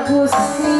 Gusti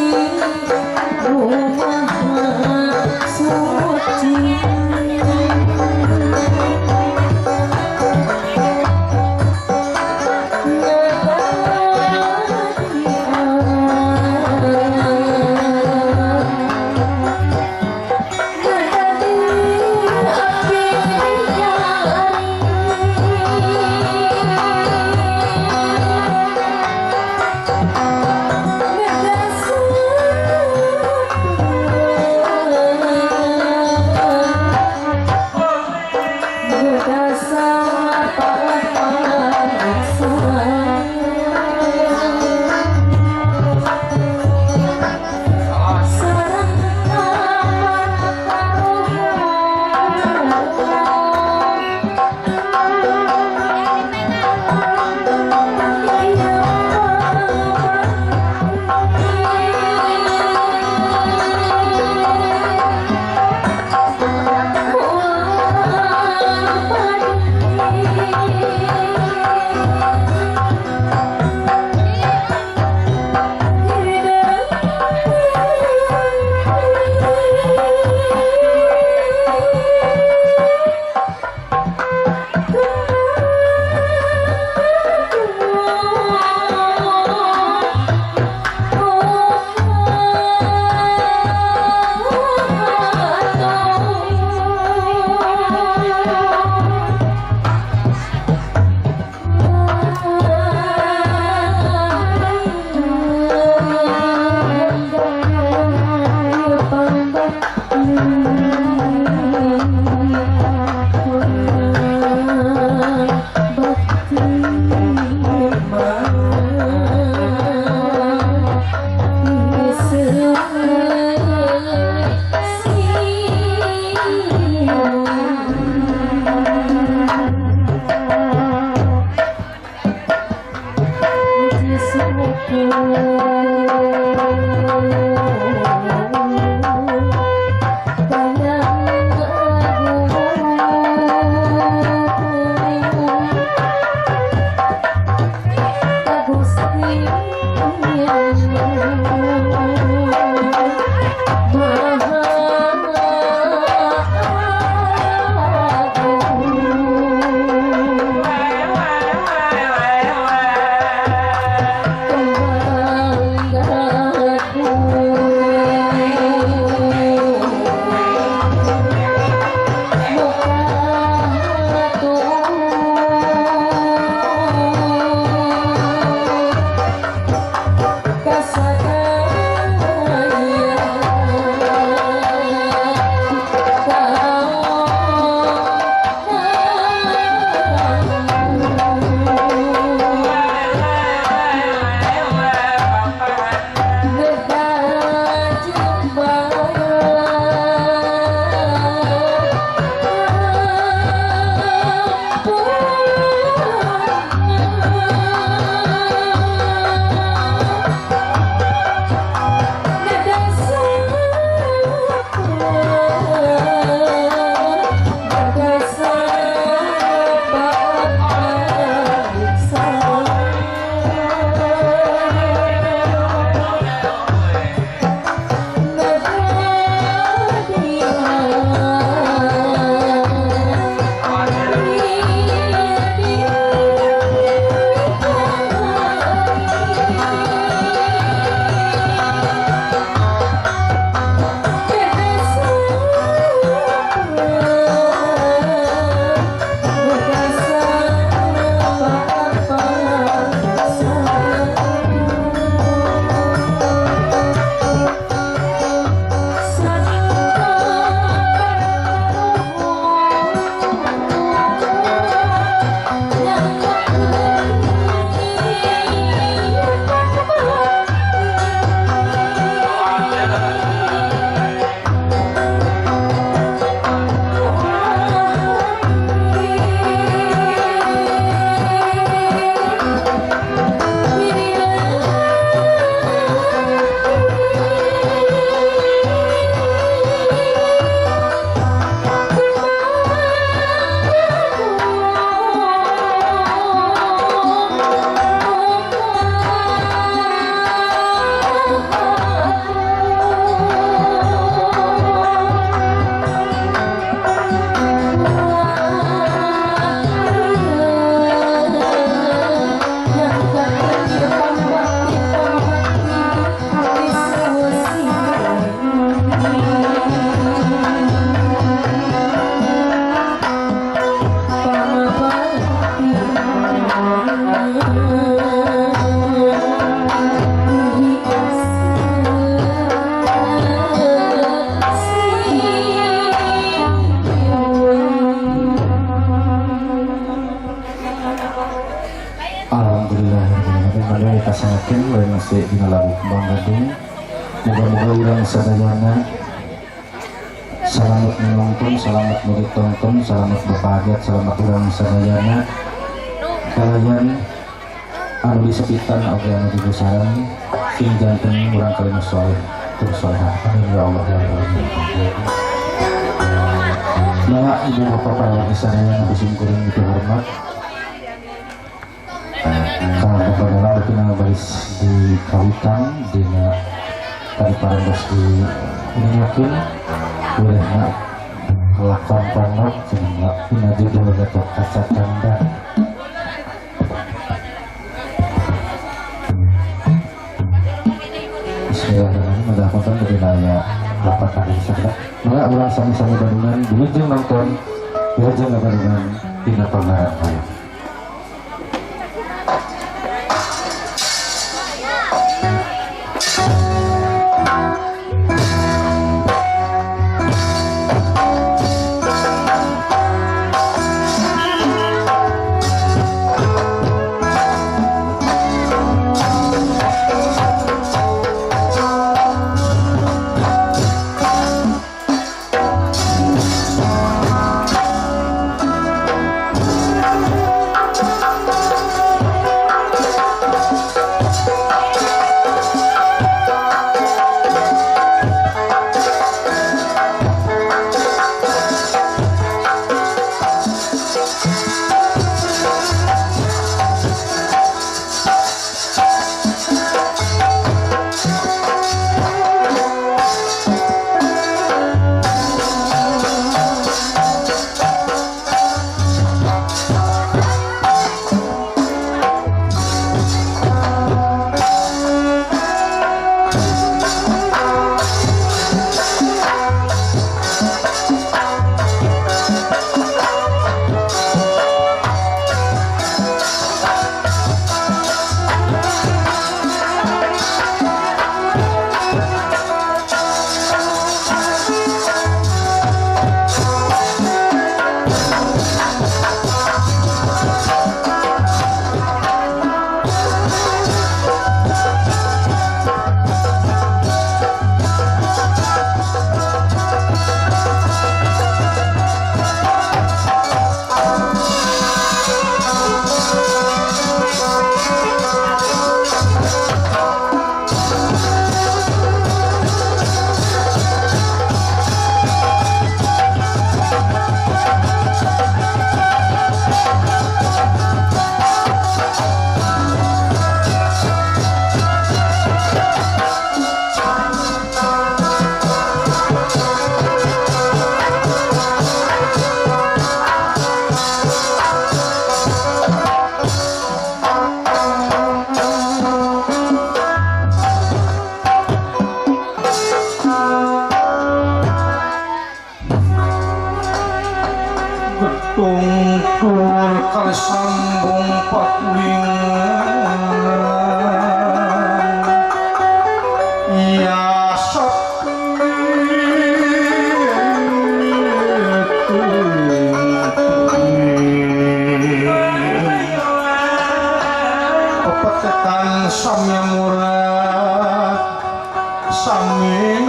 teh dina lagu Kembang Gading. Moga-moga urang sadayana selamat menonton, selamat ditonton, selamat berbahagia, selamat urang sadayana kalian anu disepitan oge anu dibesaran sing janten urang kalian soleh tersolehah. Amin ya Allah ya Rabbi. Nah, ibu bapak para sadayana bisim kuring itu hormat. Kalau kepada itu baris di kawitan dengan tadi parantos di ini yakin boleh nak lakukan panok sehingga ini judul Gatot Kaca Canda. Bismillahirrahmanirrahim. Ada apa dari naya dapat hari saja. Maka ulang sami-sami bandungan diujung nonton diujung bandungan tina panggaran saya. Tungkur kalsambung patlingan ya pepetetan sami murad sami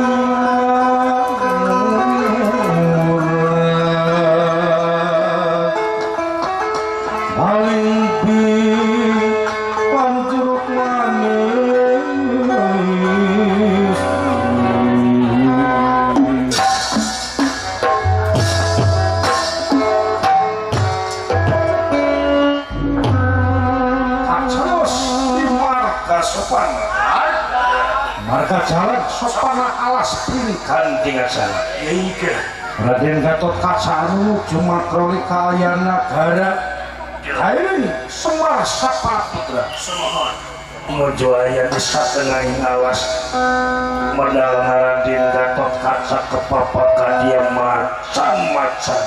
marga jalan sopana alas pilihan dengan sana iya Raden Gatot Kaca anu cuma kroli kalian negara ini Semar Sapa Putra semohon mojoaya di satengahing alas medal Raden Gatot Kaca kepapakan dia macam-macam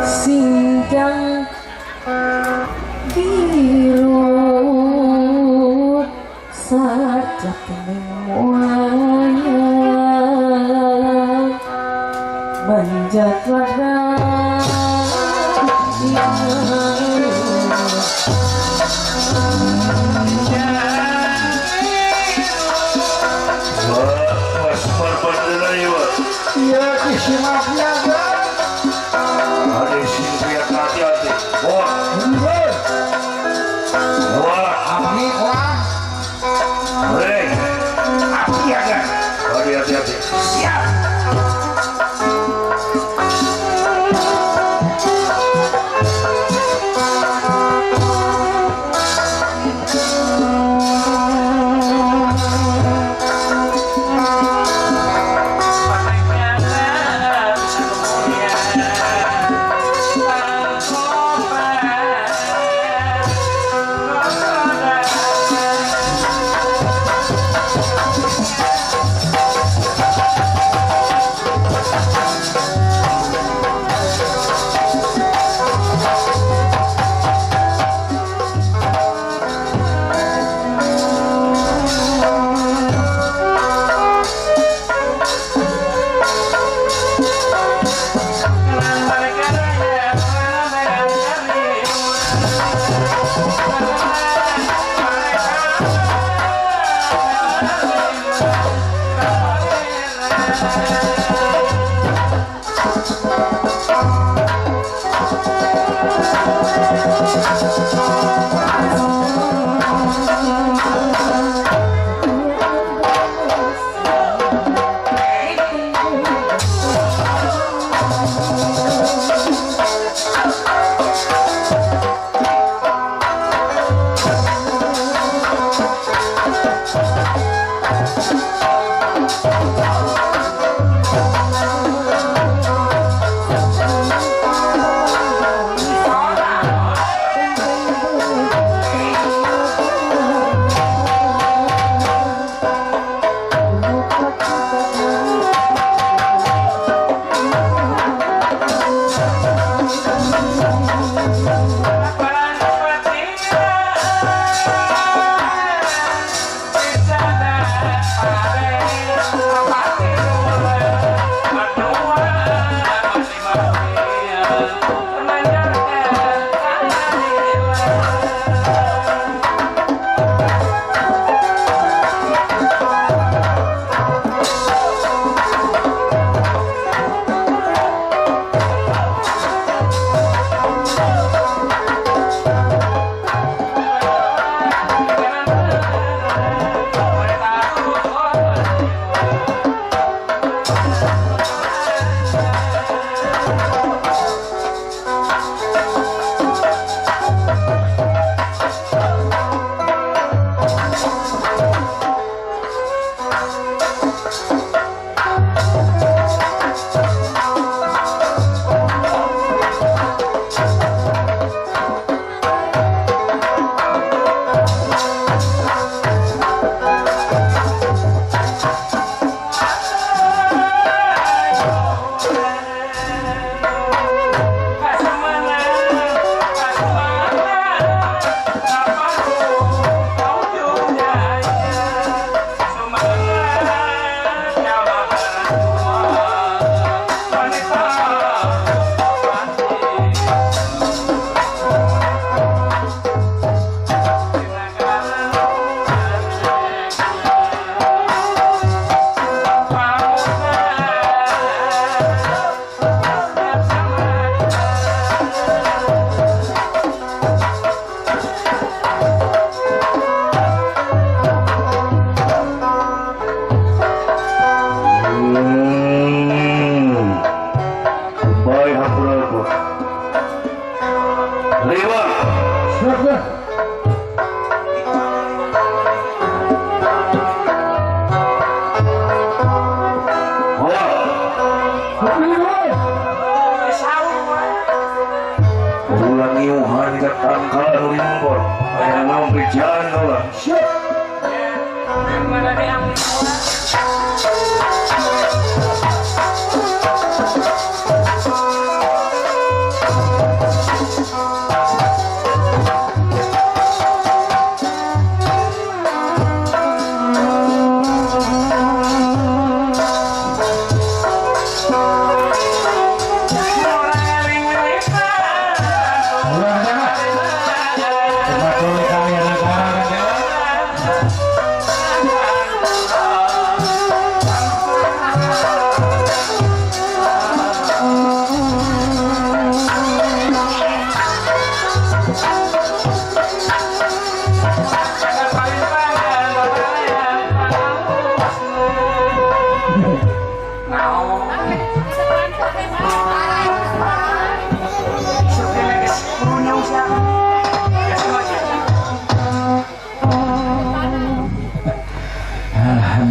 singgang saja penemuan banjat wadah iya kisimaknya kan ada simpiat hati-hati wah wah apa nih orang hei hati ya kan hati-hati siap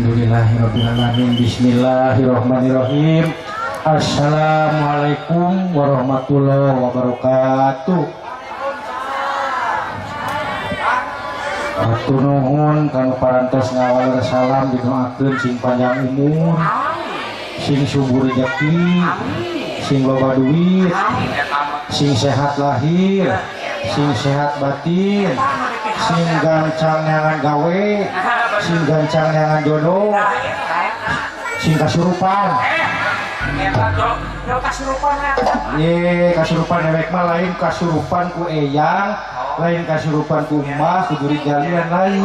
Alhamdulillahirrabbilalamin. Bismillahirrahmanirrahim. Assalamualaikum warahmatullahi wabarakatuh. Atur nuhun kanu parantos ngawal salam didoakeun sing panjang umur, sing subur rezeki, sing loba duit, sing sehat lahir, sing sehat batin, sing gancang neangan gawe, sing gancang neangan jodoh, sing kasurupan. Ye kasurupan ewek mah lain kasurupan ku eyang, lain kasurupan ku emak, ku duri jalian lain.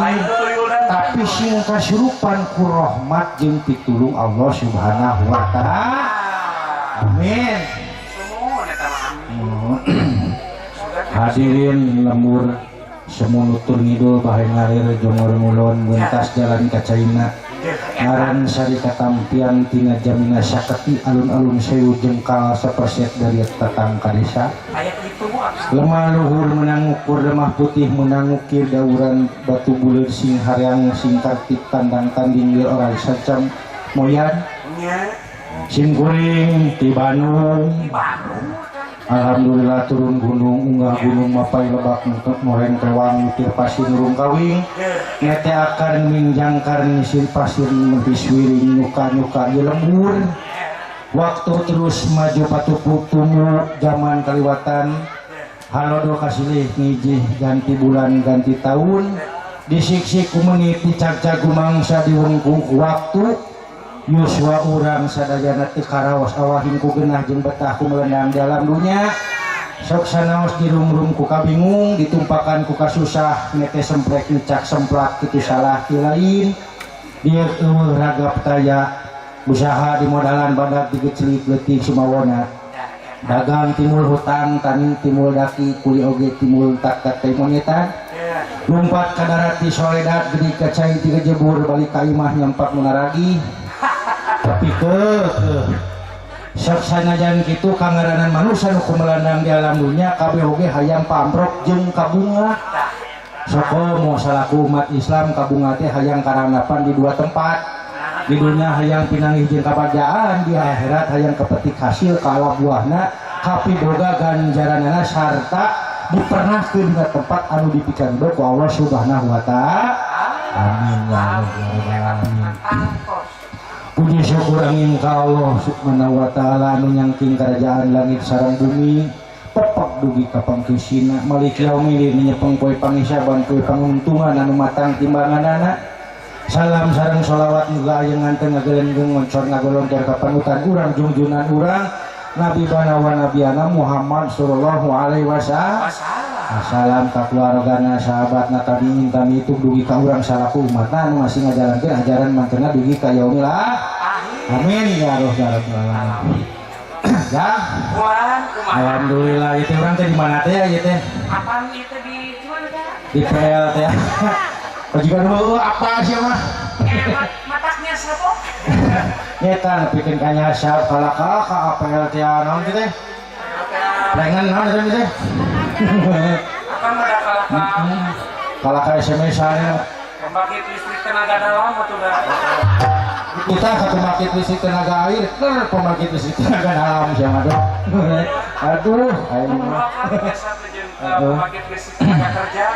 Tapi sing kasurupan ku rahmat jeung pitulung Allah Subhanahu wa taala. Amin. Hadirin lemur semunutur ngidul bahe ngalir jongor mulon bentas jalan kacaina ngaran sari katampian tina jamina saketi alun-alun sewu jengkal seperset dari tatang kadesa lemah luhur menang ukur lemah putih menang ukir dauran batu bulir sing haryang sing kartip tandang tanding di orang sacam moyan sing kuring ti Bandung. Alhamdulillah turun gunung unggah gunung mapai lebak untuk moreng kewang mutir pasir nurung kawing ngete akan minjang karni sir pasir mentiswiring nyuka-nyuka di lembur waktu terus maju patupuk tumu zaman kaliwatan halodo kasilih ngijih ganti bulan ganti tahun disik-sik menit dicag-cag mangsa diwengkung waktu Yuswa urang sadayana teu karaos awahin ku geunah jeung betah ku melendang dalam dunya sok sanaos dirumrum ku kabingung ditumpakan ku kasusah nete semprek ngecak semplak kitu salah ti lain dieu eueuh ragap taya usaha di modalan badak digecelik leutik sumawona dagang timul hutang tani timul daki kuli oge timul tak-tak teh monyetan lumpat ka darat ti soledad gedi kacai ti jebur balik ka imah nyampak munaragi tapi sok sanajan kitu kangaranan manusia nu kumelandang di alam dunia kabeh oge hayang pamrok jeung kabunga soko mau salaku umat Islam kabunga teh hayang karanggapan di dua tempat di dunia hayang pinangih jeung kabajaan di akhirat hayang kepetik hasil kala buahna kapi boga ganjaranana sarta dipernahkeun dina tempat anu dipikandung ku Allah Subhanahu wa taala. Amin ya rabbal alamin. Puji syukur angin ka Allah Subhanahu wa taala anu nyangking kerajaan langit sareng bumi pepak dugi ka pangkeusina malik yaumil nyepeng poe pangisaban poe panguntungan anu matang timbanganana salam sareng sholawat muga aya nganteng ngagelenggeng ngoncor ngagolontor ka panutan urang junjunan urang Nabi banawa nabiana Muhammad sallallahu alaihi wasallam. Assalam ka keluargana sahabatna tabiin kami itu dugi ka urang salaku umatna anu masih ngajalankeun ajaran mangkena dugi ka yaumil amin ya rabbal alamin. Ya alhamdulillah itu urang teh di mana teh ya teh apaan itu di mana teh di PL teh juga dulu apa sih mah mataknya siapa nyata bikin kanya siap kalaka ka APL teh naon teh lengan naon teh apa ada kalaka SMS-nya pembangkit listrik tenaga dalam atau kita ke pembangkit listrik tenaga air pembangkit listrik tenaga dalam siapa aduh pembangkit listrik tenaga kerja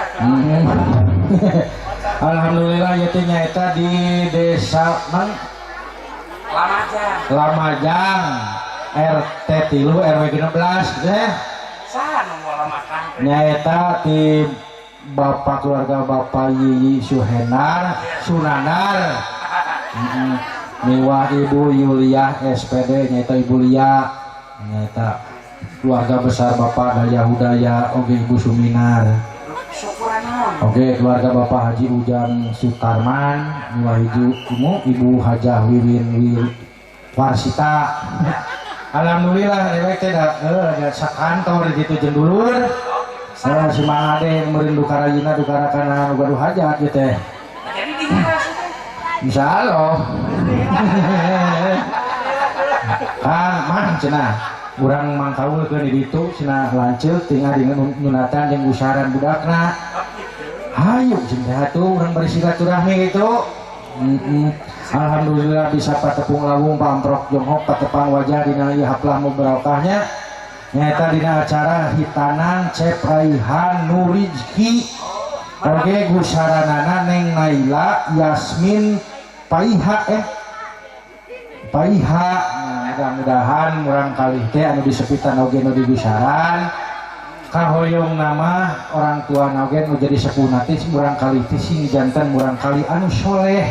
alhamdulillah yaitu nyaita di desa Lamajang RT 3 RW 16 deh nyaita di bapak keluarga bapak Yiyi Sunanar miwah ibu Yulia SPD nyaita ibu Lia nyaita keluarga besar bapak Daya Hudaya oge ibu Suminar oke keluarga bapak Haji Ujang Sutarman miwah ibu Hajah Wiwin Warsita alhamdulillah ewek teh da sakantor gitu jeung dulur semangat deh merindu karayina dukarakan gaduh hajat gitu teh insyaallah kan man cenah urang mangkaulkeun di ditu cenah lanceuk tinggal dengan nyunatan jeung usaran budakna hayu jeung atuh urang bari silaturahmi gitu Alhamdulillah bisa patepung lawung pamprok jonghok patepang wajah dina ieu haplah mubarokahnya nyata dina acara hitanan Cep Raihan Nurijki oge gusaranana Neng Naila Yasmin Paiha Paiha. Nah, mudah-mudahan murang kalih teh anu disepitan oge nu digusaran kahoyong nama orang tua oge nu jadi sepuh nanti murang kalih teh sing janten murang kalih anu soleh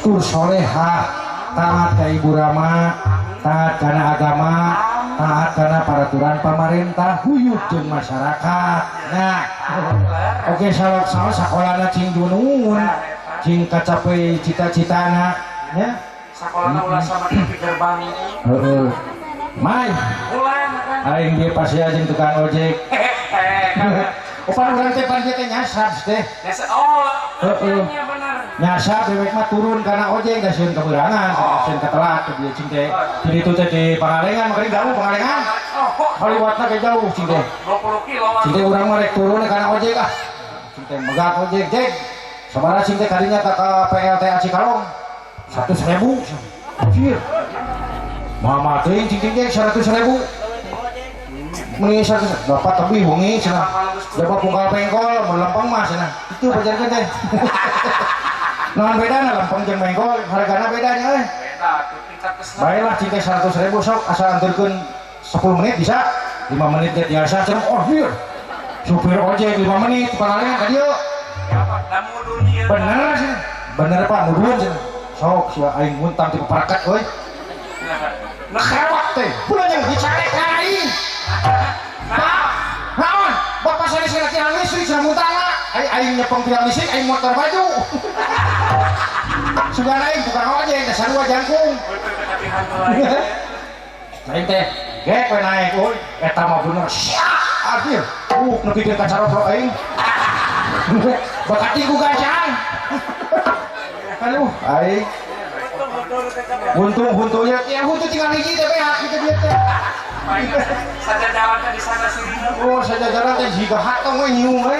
tur solehah taat ka ibu rama taat kana agama taat kana peraturan pamarentah huyuh jeung masyarakat. Nah oge salak-salak sakolana cing dunun cing kacapai cita-citana ya sakolana ulah sama di gerbang Mai aing dia pasti aja tukang ojek upah urang teh pan teh nyasar teh nyasar dewek mah turun karena ojek da sieun keberangan sieun ketelat dia cing teh jadi itu teh di Pangalengan makanya jauh Pangalengan Haliwatna ke jauh cing teh 20 kilo cing teh urang mah rek turun karena ojek cing teh megat ojek jeg sabaraha cing teh kadinya ka PLTA Cikalong 100.000 anjir mama teuing cing teh 100.000 meni 100 dapat tapi wengi cenah dapat pungkal pengkol melempeng mah cenah itu pajarkeun teh naon bedana lempeng jeung pengkol hargana bedanya euy beda tuh tingkat kesenangan baiklah cing teh 100.000 sok asal anterkeun 10 menit bisa 5 menit teh biasa cenah oh hier supir ojek 5 menit Pangalengan ka dieu bener sih bener Pak mudun cenah sok sia aing muntang ti parakat euy khewat teh bulan yang dicarek aing naon bapak saya sih tiang listrik sudah muntah aing nyepeng tiang listrik aing motor baju sudah aing tukang ojek dasar gua jangkung aing teh gek we naik euy eta mah bener sia akhir nepi ka caroflok aing bakati ku gajang aduh aing huntung-huntungnya ya huntung tinggal hiji teh beak kita dia teh saja jalan di sana sini oh saja jalan teh jiga hatong we nyiung we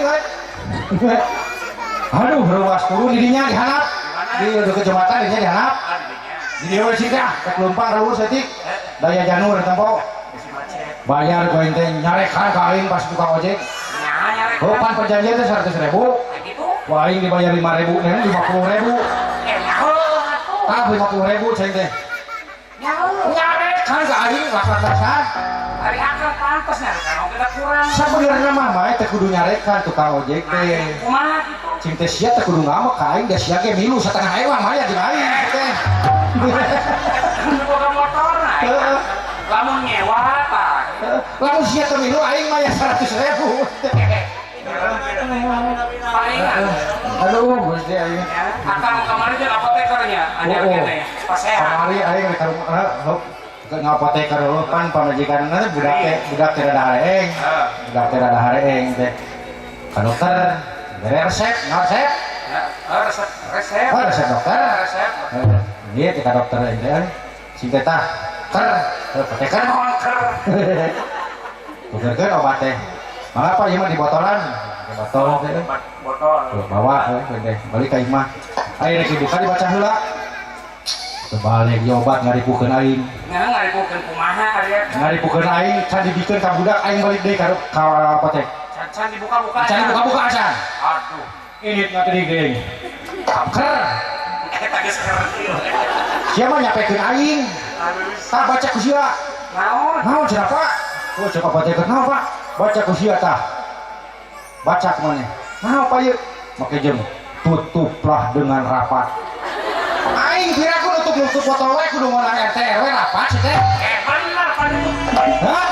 aduh ruas turun didinya dihanap di dekat jembatan didinya dihanap di dieu sih teh ke Lumpang rawuh saeutik daya janur tempo bayar koin teh nyarekan ka aing pas tukang ojek oh pan perjanjian teh 100.000 wah aing dibayar 5.000 neng 50.000 ah 50.000 ceng teh nyarekan ka aing lapan dasar hari akal pantas nyarekan oke kurang sabenerna mah bae teh kudu nyarekan tukang ojek teh kumaha gitu cing teh sia teh kudu ngamuk ka aing da sia ge milu satengah ewa mah ya jeung aing teh boga motor naik lamun nyewa tah lamun sia teh milu aing mah ya 100.000 palingan aduh gusti aing akang kemarin jeung apotekernya anyar kene pas sehat kamari aing rek ngapoteker heula pan pamajikanna budak teh rada hareeng budak teh rada hareeng teh ka dokter bere resep ngaon resep resep oh resep dokter resep ieu teh ka dokter teh sing teh tah ker apoteker tukerkeun obat teh mangapa ieu mah di botolan di botol teh botol bawa teh balik ka imah aing rek dibuka dibaca heula terbalik obat ngaripukeun aing ngaripukeun kumaha ari ngaripukeun aing can dibikeun ka budak aing balik deui ka apa teh can dibuka-buka can dibuka-buka acan aduh ini ngateuing deui ker eta geus ker sia mah nyapekeun aing tah baca ku sia naon cenah Pak oh cek apoteker naon Pak baca ku sia tah baca ku maneh naon Pak ieu make jeung tutuplah dengan rapat aing kira ku nutup botol we kudu ngonang RT RW rapat sih teh bener hah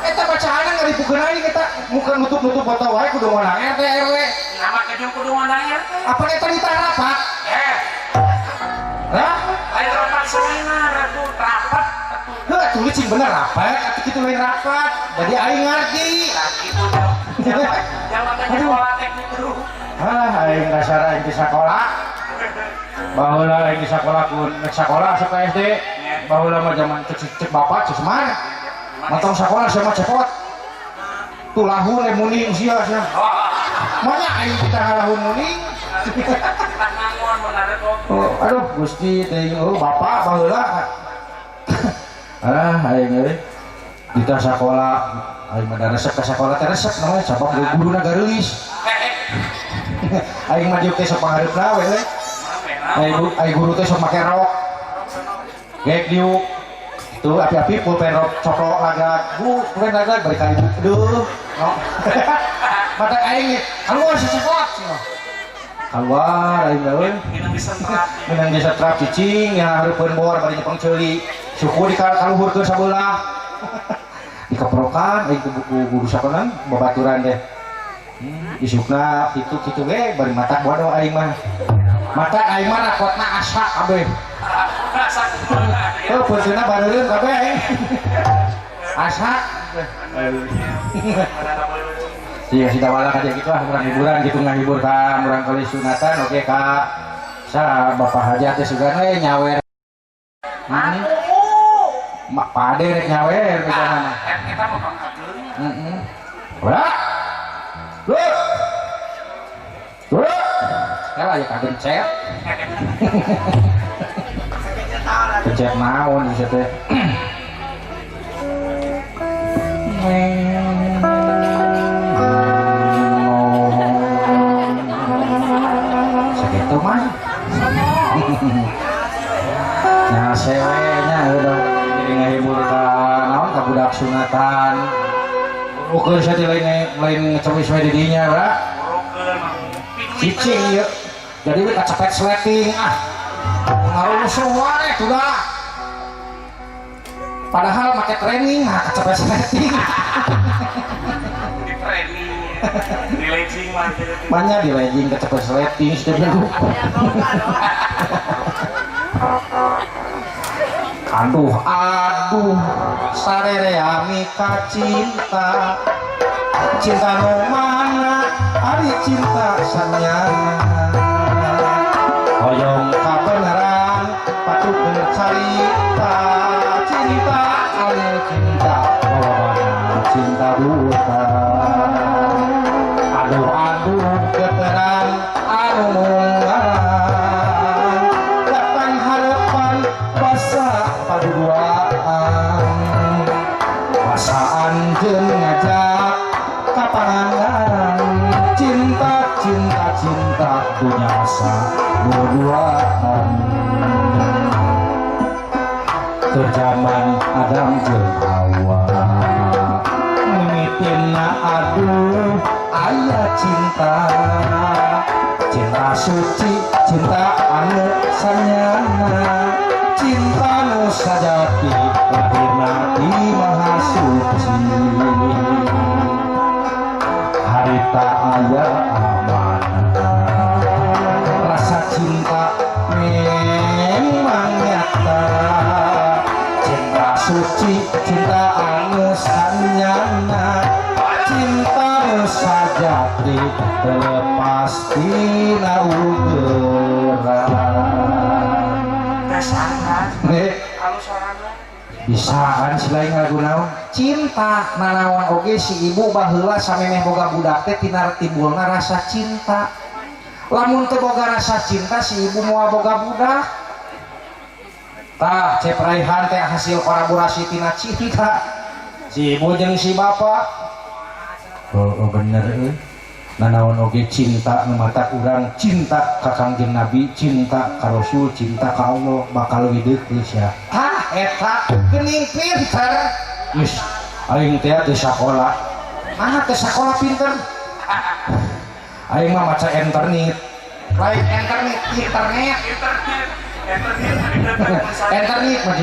eta bacaanna ngaripukeun aing eta muka nutup botol we kudu ngonang RT RW nama kedung kudu ngonang RT apa eta ditah rapat hah lain rapat seuna ratu rapat heuh tulis sing bener rapat atuh kitu lain rapat jadi aing ngarti gitu jangan sekolah teknik dulu aing dasar aing di sekolah baheula aing di sekolah kun nek sekolah asup ka SD baheula mah zaman cek bapak cek semar mantong sekolah sama cepot tulahu le muning sia sia manya aing kita ngalahun muning Oh, aduh Gusti teh bapak baheula. Aing euy. Kita sekolah aing mah resep ka sekolah teh resep namanya sabab guruna gaeulis. Aing mah teh sok pangareupna we. Aing guru teh sok make rok. Gek diuk. Tuh api-api pulpen rok cokro lagak. Pulpen lagak bari ka ibu. Aduh. Mata aing keluar secepot. Keluar aing euy. Minang bisa trap cicing ya hareupeun bor bari nyepeng ceuli. Suku dikaluhurkeun sabelah. Dikeprokan aing ku guru sakonan babaturan teh. Isukna itu kitu ge bari mata bodoh aing mah. Mata aing mah rakotna asa kabeh. Oh, beuteuna bareureun kabeh aing. Asa. Iya sudah wala kayak gitu ah murang hiburan gitu ngahibur ka murang kali sunatan oke ka sa bapak hajat teh sugan we nyawer. Ini mak pade rek nyawer bagaimana? Kita mau heeh. Ora. Loh. Kala ya kagencet. Kencet naon di teh. Segitu mah. Nah, sewenya udah jadi ngehibur ka naon ka budak sunatan. Ukeun saya lain ngecewis we di dinya, Bra. Cicing ieu. Jadi we kacepet sleting ah. Ngaruh semua itu dah. Padahal make training nah kacepet sleting. Di training. Di legging mah. Banyak di legging kacepet sleting sudah lupa. Aduh, sarereami ka cinta nu mana ari cinta sanyana hoyong kabeneran patukeun carita cinta anu cinta bawabana cinta buta aduh keteran anu munggaran datang harapan basa paduaan pasaan jeung ngajak kapangandaran cinta punya asa berduaan ke zaman Adam jeung Hawa mimitina aduh aya cinta suci cinta anu sanyana cinta nu sajati lahirna di maha suci harita aya amanah rasa cinta memang nyata cinta suci cinta anu sanyana cinta nu sajati terlepas tina ugeran bisaan selain lagu naon cinta nanawan oge si ibu baheula samemeh boga budak teh tina timbulna rasa cinta lamun teu boga rasa cinta si ibu moal boga budak tah cep raihan teh hasil kolaborasi tina cinta si ibu jeung si bapak oh bener euy nanaon oge cinta nu mata urang cinta ka Kangjeng Nabi cinta ka Rasul cinta ka Allah bakal wideuh geus ya eta geuning pinter geus aing teh teu sakola mana teh sakola pinter aing mah maca internet lain internet mah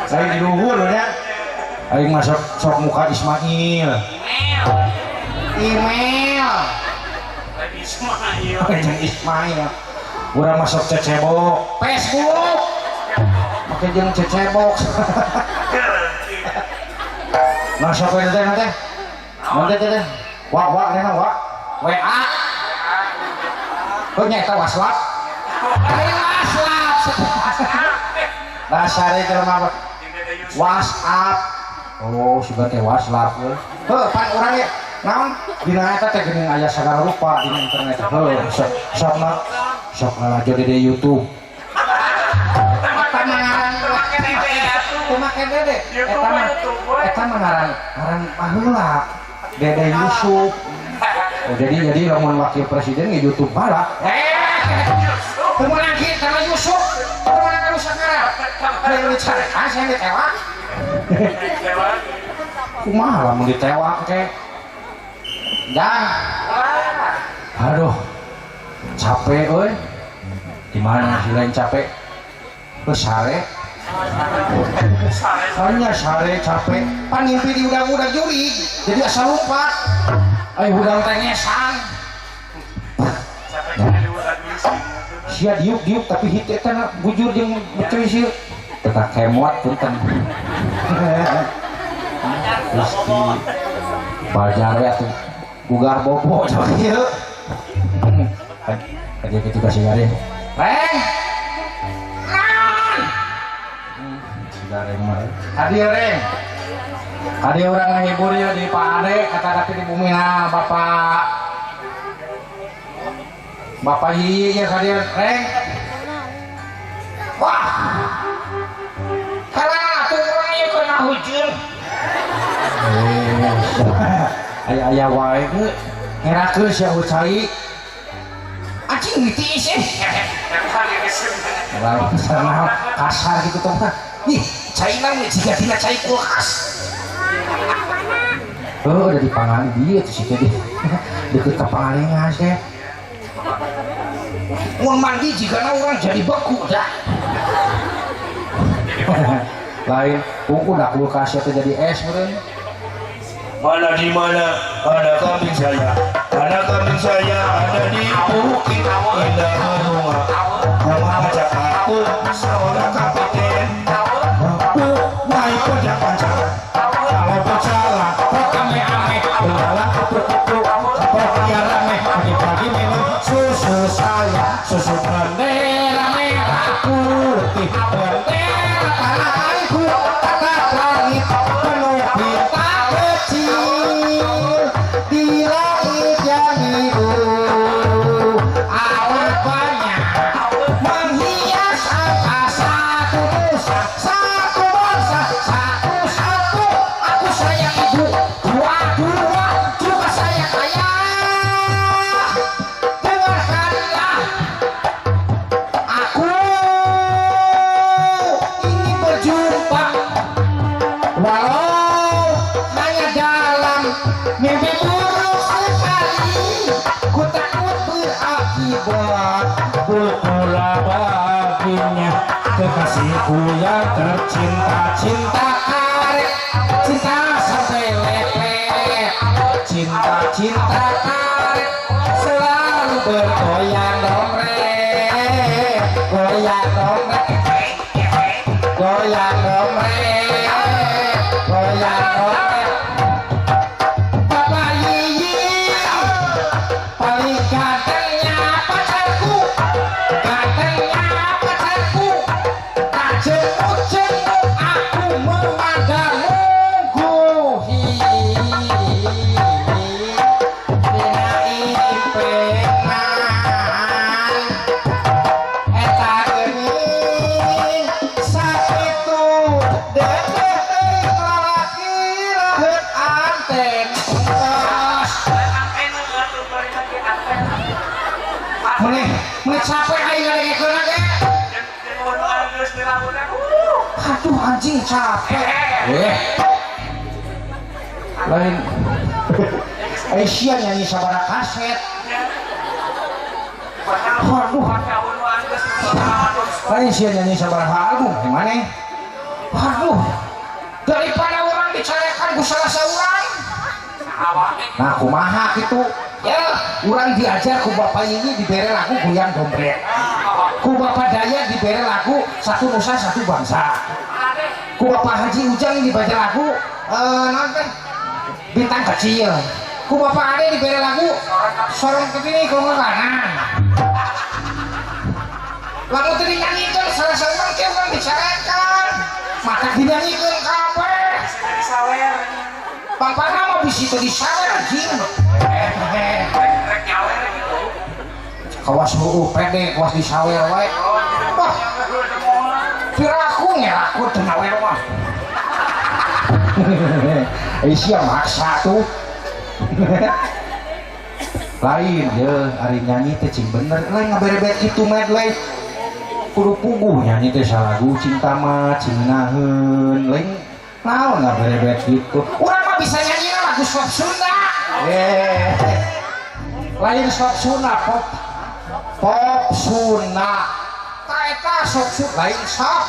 saya di luhur nya aing mah sok muka Ismail email Ismail urang masuk cecebok Facebook pakai jeung cecebok masuk we teh nanti teh wa nena wa WA kok nyata WhatsApp dasare jelema WhatsApp oh sudah teh WhatsApp we heuh pan urang naon dina eta teh geuning aya sagala rupa dina internet heuh sok sok ngalajo di YouTube. Eta mengarang baheula Dede Yusuf. Oh, jadi lamun wakil presiden nge YouTube bala. Kemudian kita sama Yusuf, kemudian kalau sekarang kalau dicarikan saya ditewak. Kumaha lamun ditewak ke? Dah. Aduh, capek euy. Di mana sih lain capek? Sare. Hanya sare capek. Pan ngimpi di udang-udang juri, jadi asal lompat. Ayo udang tengesan. Sia diuk tapi hit eta bujur jeung becewisir. Tetap kemot punten. Gusti bajar we atuh bugar bobo coba ieu. Aja kitu kasih gare. Reng. Reng mah. Hadir Reng. Hadir urang ngahibur ya di Pak Ade kata-kata di bumina Bapak. Bapak Yiyi nya hadir Reng. Wah. Karena atuh urang ieu kena hujan. Aya wae ge ngerakeun sia ucai. Acing ngeutis eh. Lalu sana kasar gitu tuh mah. Ih, cai mah jika tina cai kulkas. Oh, udah di pangan dia tuh sih tadi. Deket ke pangalengas ya. Mun mandi jika orang jadi beku dah. Lain, udah kulkas itu jadi es meureun. Mana di mana ada kambing saya? Ada kambing saya ada di bukit indah bunga. Yang mengajak aku seorang kapiten. Naik pojok panjang. Kalau berjalan, ame-ame. Berjalan kupu-kupu. Biar rame. Pagi-pagi minum susu saya. Susu bendera merah putih. Bendera tanah airku. Atas langit penuh bintang kecil. Di langit yang biru. Awan banyak menghias angkasa. Satu bangsa, satu-satu. Aku sayang ibu, dua-dua juga sayang ayah. Dengarkanlah, aku ingin berjumpa, walau hanya dalam mimpi buruk sekali. Ku takut berakibat pula baginya kekasihku yang tercinta. Cinta karet, cinta sampai lepet. Cinta karet selalu bergoyang domrek. Goyang domrek, goyang domrek, goyang domrek. Bapak Yiyi paling gantengnya pacarku, gantengnya pacarku. Tak jenguk-jenguk aku memandangmu. Dina impengan eta geuning sakitu dedek lalaki laheut anten engkos. Meneh capek aing ngadengekeun ge. Aduh anjing capek. Lain Aisyah nyanyi sabara kaset. Aduh. Aisyah nyanyi sabara album gimana? Aduh. Daripada orang dicarekan ku salah saurang. Nah, kumaha gitu. Ya, orang diajar ku Bapak ini dibere lagu goyang dombrek. Ku Bapak Daya dibere lagu satu nusa satu bangsa. Ku Bapak Haji Ujang dibaca lagu nonton bintang kecil. Ku Bapak Ade dibere lagu sorong kepini kalau kanan. Lagu tadi nyanyikan salah seorang ke orang bicarakan. Mata dinyanyikan kabeh. Bapak nama bisi tadi sawer anjing. kawas pede kawas disawer wae wah kiraku ngeraku tenawer mah Aisyah maksa tuh lain ya hari nyanyi teh cing bener lain ngaberebet gitu medley kudu puguh nyanyi teh salagu cinta mah cinginaheun lain naon ngaberebet gitu urang mah bisa nyanyi lagu sok Sunda lain sok Sunda pop Sunda taeta sok Sunda lain sok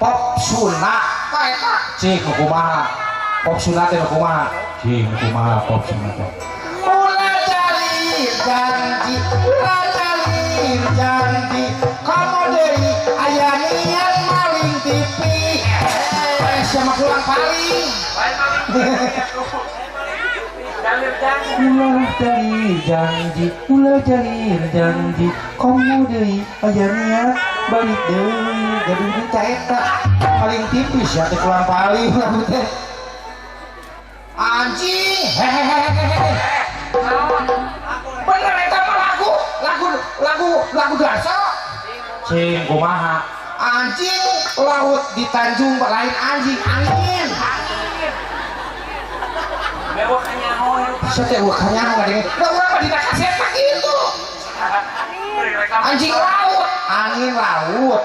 pop Sunda taeta cik kumaha pop Sunda teh kumaha cik kumaha pop Sunda teh janji janji kamu dari ayah niat maling TV siapa kurang paling ulah dari janji kamu dari ayah niat balik dari gaduh di caeta paling tipis ya kurang paling anjing hehehe bener eta mah lagu dansa cing kumaha anjing laut di Tanjung lain anjing angin saya teh kanyaho ngadenge da urang mah dina kaset mah kitu anjing laut angin laut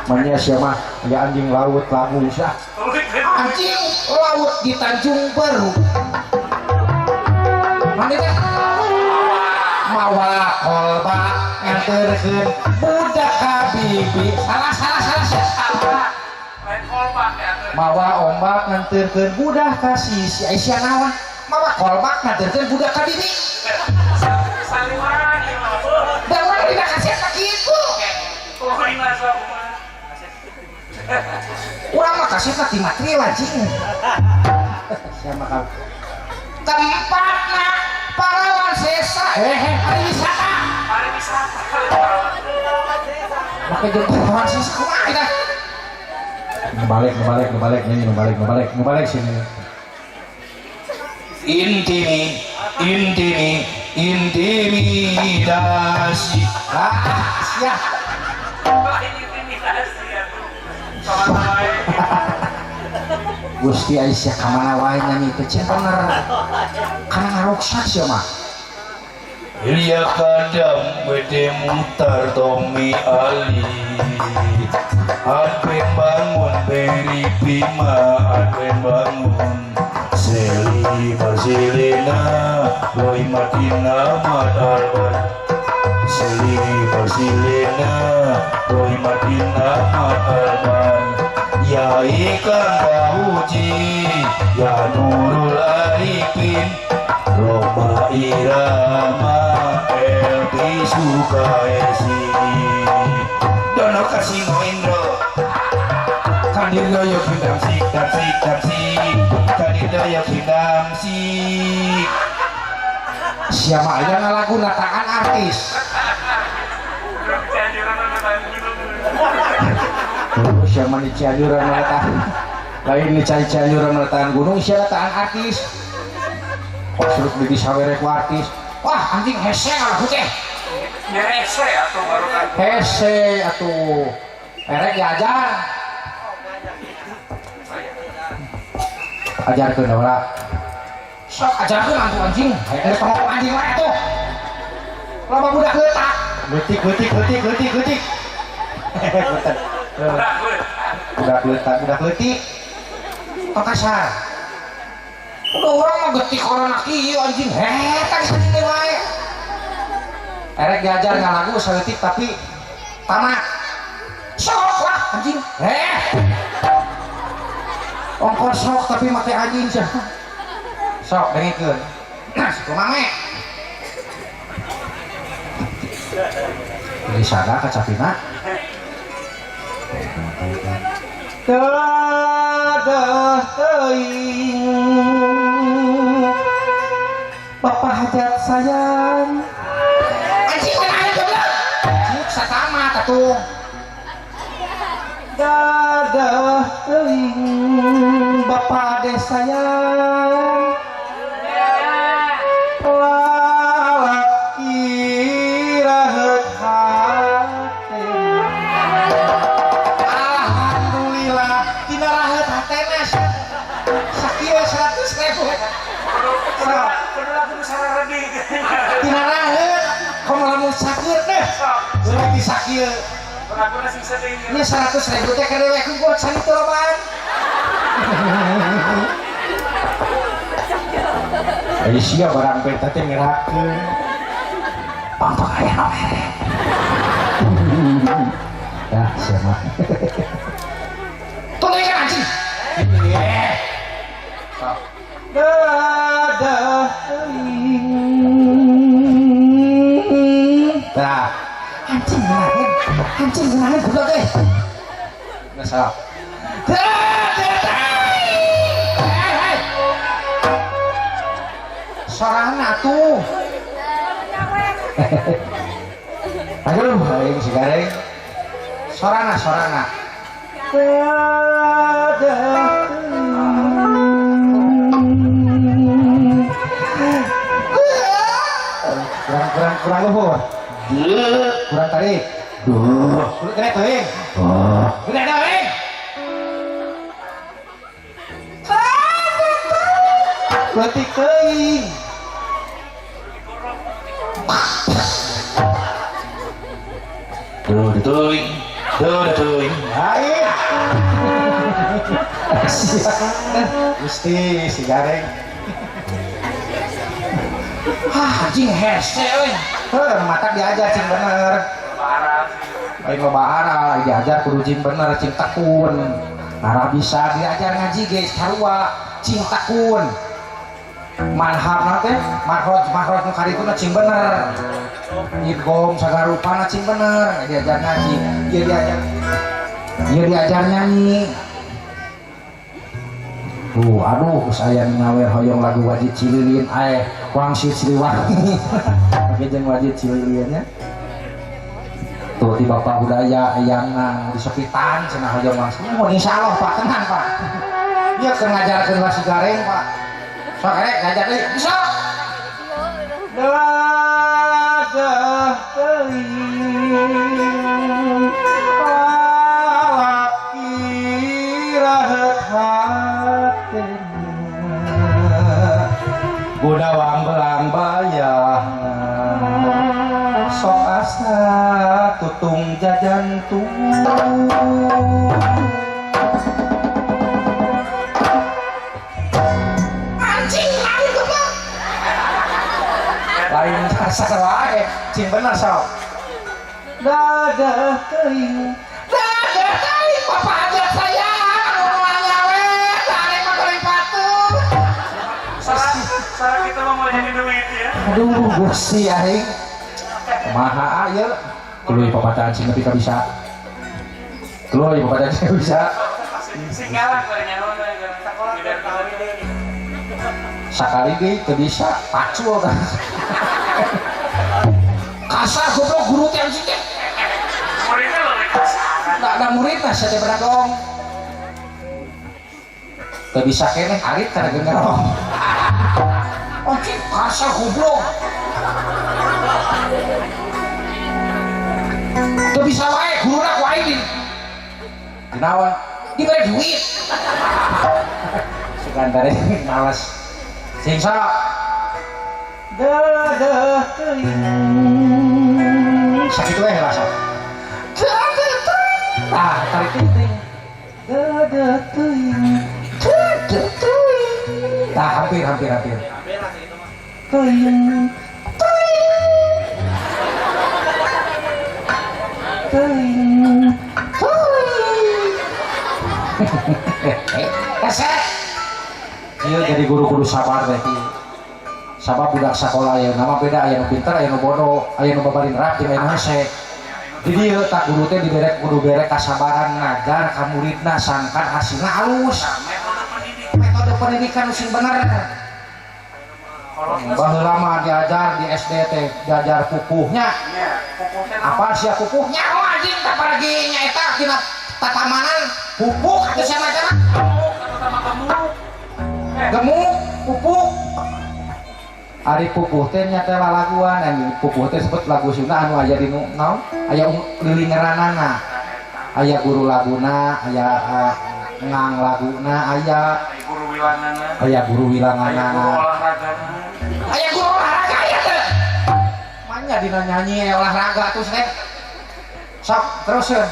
manya siapa ya anjing laut lagu sah anjing laut di Tanjung Baru mawa kolba nganterkeun budak habibi salah mawa ombak nganterkeun budak kasih si Aisyah nawa mawa kolbak nganterkeun budak habibi saliwara ieu mah da urang dina kaset kitu urang mah kasetna ti materi lajing siapa kau tempatna Parawan Sesa pariwisata pakai jeung Parawan Sesa kumaha eta ngebalik sini intimidasi siap Gusti Aisyah kamana wae nyanyi teh cen bener kana ngaruksak sia mah Ilya kadam wede mutar Tommy Ali Adwen bangun Beri Bima Adwen bangun Seli Marcelina Loi Martina Madarban Seli Marcelina Loi Martina Madarban Ya ikan bahuji Ya Nurul Arifin Roma Irama Elti Sukaesi Dono Kasino Indro Kandirno Yokindam Sik Kandirno Yokindam Sik siapa aja ngalagu nataan artis siapa di Cianjuran meletak lain di Cianjuran meletak gunung siapa nataan artis kok suruh beli sawerek artis wah anjing hese ngalagu teh ya hese atuh baru kan hese atuh erek diajar ajarkeun heula sok ajarkeun anjing ada pengok anjing wae tuh loba budak leutak leutik budak leutik tong kasar udah orang mah getik orang kieu anjing hetak sini wae erek diajar ngalagu saleutik tapi tamat sok lah anjing ongkor sok tapi make anjing sok dengekeun nah kumaha ini sada kacapina dadah teuing Bapak hajat sayang anjing aya goblok cik satama atuh dadah teuing Bapak ade sayang tinaraheun komo lamun sakit deh lagi sakit Pengakuan sing sering. ini 100.000 teh kedewekeun buat sanitu lobaan Ayo sia barang beta teh ngerakeun pampang aya nomere ya siapa tuh kan anjing dadah nah anjing genangan gula teh nggak salah sorangan atuh aduh aing si gareng sorana kurang luhur kurang tarik kena teuing kena teuing letik teuing Duh, baik. Gusti si gareng. Anjing hese euy. Mata diajar cing bener. Aing loba arah diajar kudu cing bener cing tekun. Arah bisa diajar ngaji ge sarua cing tekun. Manhab teh makroj nu karituna cing bener. Idgom sagarupana cing bener diajar ngaji dia diajar nyanyi aduh saya ngawer hoyong lagu wajib cililin wangsit siliwangi pakai jeung wajib cililinnya tuh di bapak budaya yang di sepitan cenah hoyong wangsit insyaallah Pak tenang Pak ieu keur ngajarkeun wasi gareng Pak sok ngajar deui bisa dadah teuing lalaki rahat hatena budawang belang bayahna sok asa tutung jajantung lain kasar wae cing bener sok dadah teuing bapak aja saya ngomongnya we tarik mah goreng patung Salah kita mau jadi duit ya. aduh Gusti aing kumaha aya tuluy papataan sing nepi ka bisa tuluy papataan sing bisa Sing galak barenya sekolah tidak tahu ini. sakali ge teu bisa pacul kan kasar goblok guru teh anjing teh Muridnya lebih kasar. tak ada murid nah saya pernah dong teu bisa keneh arit kana gengerong anjing kasar goblok teu bisa wae guruna ku aing kunaon dibere duit sekantare males sing sok dadah teuing sakitu we rasa dadah teuing tarik teuing dadah teuing hampir teuing Keset iya jadi guru-guru sabar berarti sabab budak sekolah ya nama beda aya nu pinter aya nu bodoh aya nu babarin rapi aya nu hese jadi ieu tak guru teh dibere kudu bere kasabaran ngajar ka muridna sangkan hasilna halus metode pendidikan sing bener baheula mah diajar di SD teh diajar pupuhnya apa sia pupuhnya anjing tak lagi nyaeta tina tatamanan pupuk atau siapa aja gemuk pupuk ari pupuh teh nya teh lalaguan anjing pupuh teh sebut lagu Sunda anu aya di naon aya lilingeranana aya guru laguna aya ngang laguna aya Guru wilanganna. aya guru wilanganana Olahragana. aya guru olahraga aya teh dina nyanyi olahraga tuh teh. Sok terusin.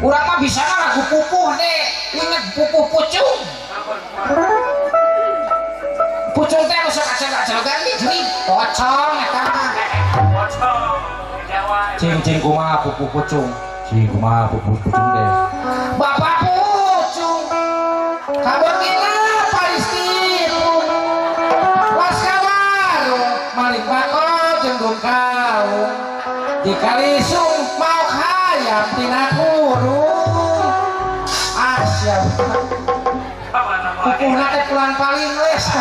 Urang mah bisa lagu pupuh deh. Ingat pupuh pucung. Pucung teh anu sok acel-acelogan nih jadi pocong eta mah. Pocong. Jawa. Cing kumaha pupuh pucung. Cing kumaha pupuh pucung deh. Bapak pucung. Kabar kita Palestina. Waskawaro maling bako jenggung kau. Dikalisung mau hayam tina kurung. Asyam. Pupuhna teh pulang paling wes.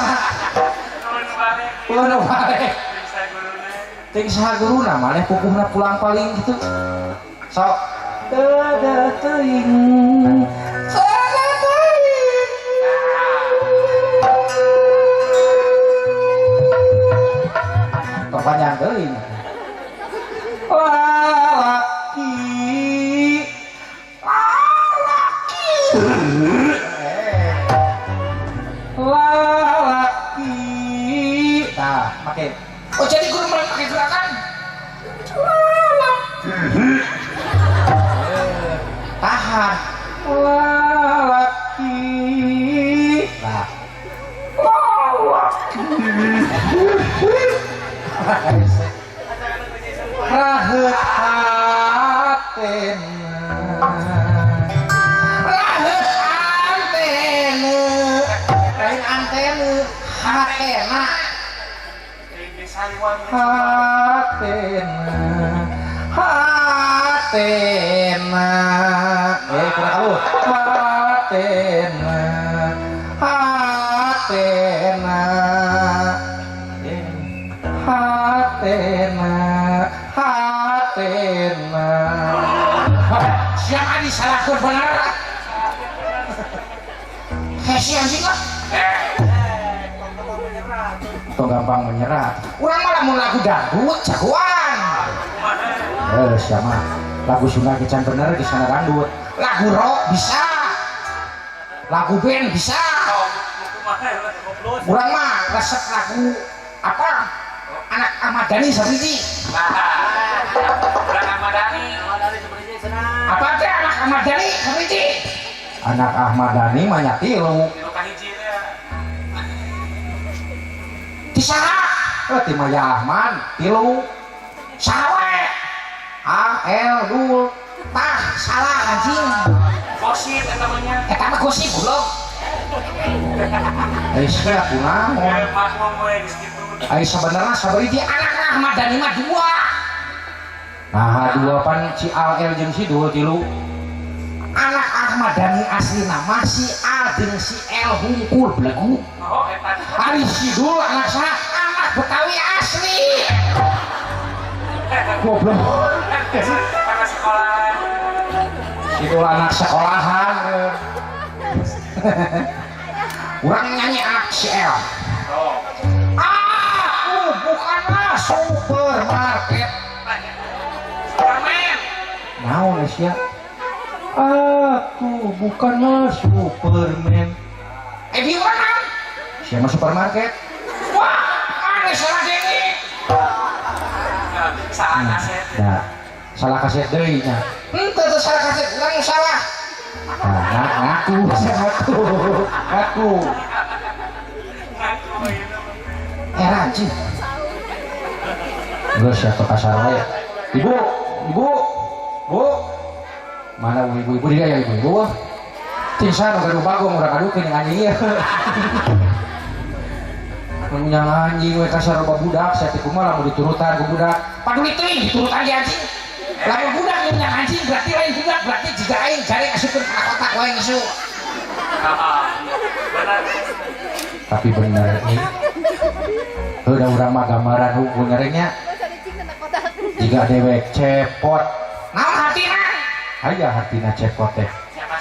Pulang balik. Ting saha guruna maneh pupuhna pulang paling gitu. Sok. Teu teuing. Panjang teuing. Lalaki. Nah, pakai. Oh jadi guru pakai gerakan. Tahan. Lalaki. Nah. Rahet antena lain antena hatena hatena kurang aluh hatena hatena hatena siapa disalahkan benar hesi anjing lah tuh gampang menyerah urang malah mau lagu dangdut jagoan siapa lagu Sunda Kican bener di sana dangdut lagu rock bisa lagu band bisa urang mah resep lagu apa anak Ahmad Dhani seperti Anak Ahmad Dhani apa teh anak Ahmad Dhani seperti anak Ahmad Dhani mah nyatilu disaha ti Maya Ahmad tilu sawe AL dul tah salah anjing gosip namanya eta mah gosip goblok sia kunaon ai sebenarnya sabari anak Ahmad Dhani mah dua nah dua pan si AL jeung si Dul tilu anak Ahmad Dhani asli nama si A jeung si L hungkul belegu ari si Dul anak sana anak Betawi asli goblok anak sekolah si Dul anak sekolahan urang nyanyi anak si L aku bukanlah supermarket Superman naon ya aku bukanlah Superman gimana siapa supermarket wah aneh salah deni salah kaset nah salah kaset deui nya henteu salah kaset urang salah nah ngaku anjing geus ya ke pasar wae ibu mana ibu dia ya ibu tisan gaduh bagong urang adukeun anjing ieu punya anjing we kasar loba budak saya kumaha lamun diturutan ku budak paduli teuing diturutan di anjing lamun budak nya anjing berarti lain budak berarti jiga aing jare asupkeun ka kotak wae ngisu tapi bener nih udah urang mah gambaran hukum ngerenya jika dewek cepot naon hatina aya hatina cepot teh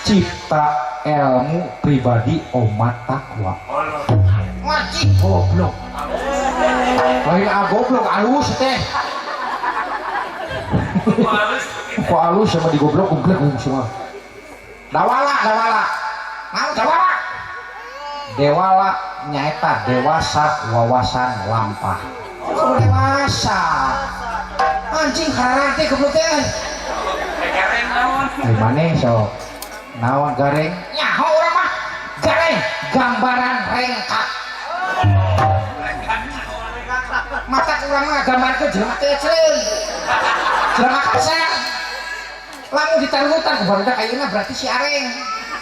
cipta ilmu pribadi omat takwa wajib goblok lain goblok alus teh kok alus sama digoblok komplek semua dawala dewala nyaeta dewasa wawasan lampah dewasa anjing karate goblok teh. Gareng naon? Di mana sok? Naon gareng? Nyaho urang mah gareng gambaran rengkak. Mata urang mah gambarkeun jelema teh ceun. Jelema kasar. Lamun ditarutan ku barudak ayeuna berarti si Areng.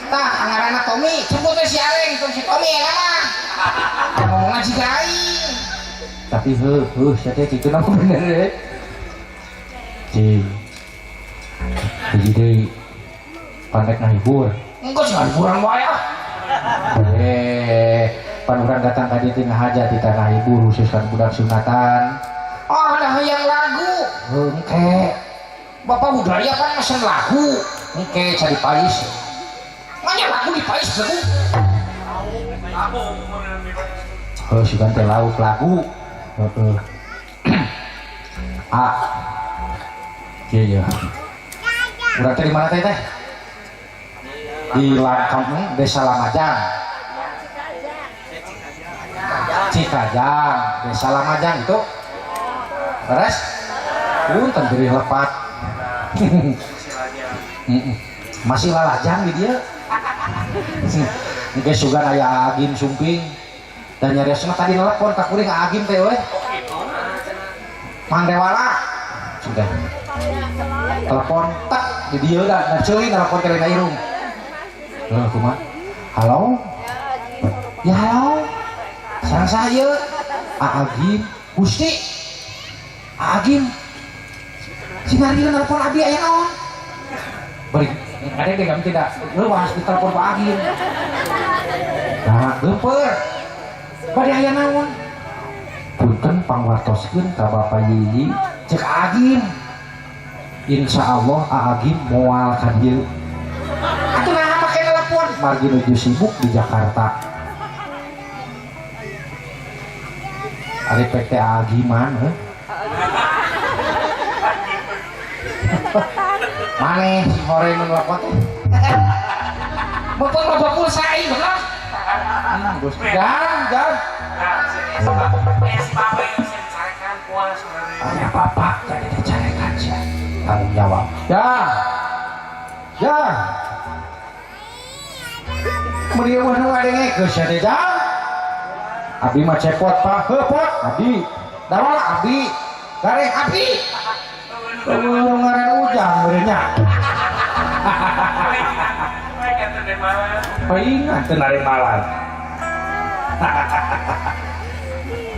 Tah ngaranna Tommy, sebut teh si Areng, tuh si Tommy ya mah. Ngomong ngaji aing. Tapi saya teh kitu nama bener deh. Jadi pandek ngahibur. Engko sih hiburan wae ah. Pan urang datang ka dieu teh ngahajat di tanah hibur khususkan budak sunatan. Oh, ada hayang lagu. Engke. Bapak budaya kan mesen lagu. Engke cari pais. Manya lagu di pais lagu. Sugan teh lauk lagu. Heeh. Iya. Urang teh di mana teh? Di Langkang Desa Lamajang. Cikajang, Desa Lamajang itu. Terus punten beri lepat. Masih lalajang di dia. Mungkin sugan aya agim sumping. Dan nyariosna tadi nelpon ka kuring agim teh we. Mang Dewala. Sudah. Telepon tak di dieu da ceuing telepon ke Lena Irung. Kumaha? Halo? Ya halo. Sareng saya Agim Gusti. Agim. Sinari nelpon abi aya naon? Bari ada ge kami tidak leuwas ditelepon Pak Agim. Nah, geumpeur. Bari aya naon? Punten pangwartoskeun ka Bapak Yiyi cek Agim. Insyaallah Agim moal ka dieu. Atuh naha make telepon? Margi nuju sibuk di Jakarta. Ari PT Agiman, Maneh si hore nu nelpon teh. Mumpung loba pulsa aing bener. Geus jang. Si Bapak yang bisa dicarekan puas sebenarnya. Aya bapak tadi dicarekan sia. Tanggung jawab. Ya. Merieu mah nu ngadengekeun sia teh jang. Abi mah cepot Pak, Pot. Abi. Dawal Abi. Gareng Abi. Ngaran ujang beurenya. Paingan teu nari malan.